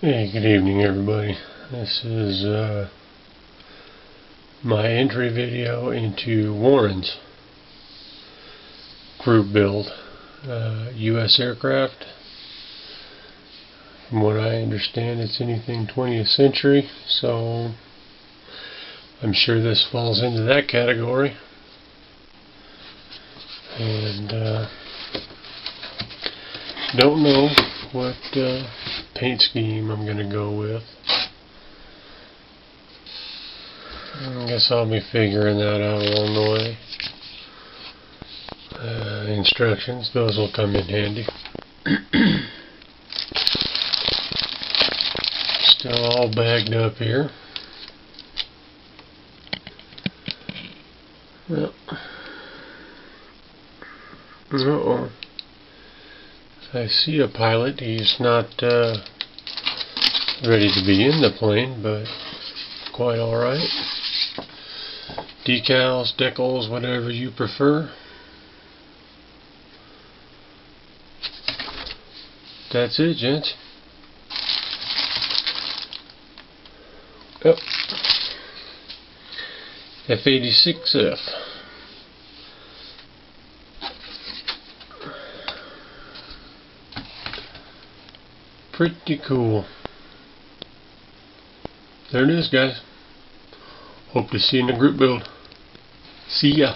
Hey, good evening everybody. This is my entry video into Warrens group build U.S. aircraft. From what I understand, it's anything 20th century, so I'm sure this falls into that category. And don't know what paint scheme I'm going to go with. I guess I'll be figuring that out along the way. Instructions, those will come in handy. Still all bagged up here. Yep. Uh-oh. I see a pilot. He's not ready to be in the plane, but quite alright. Decals, decals, whatever you prefer. That's it, gents. Yep. F-86F. Pretty cool. There it is, guys. Hope to see you in the group build. See ya.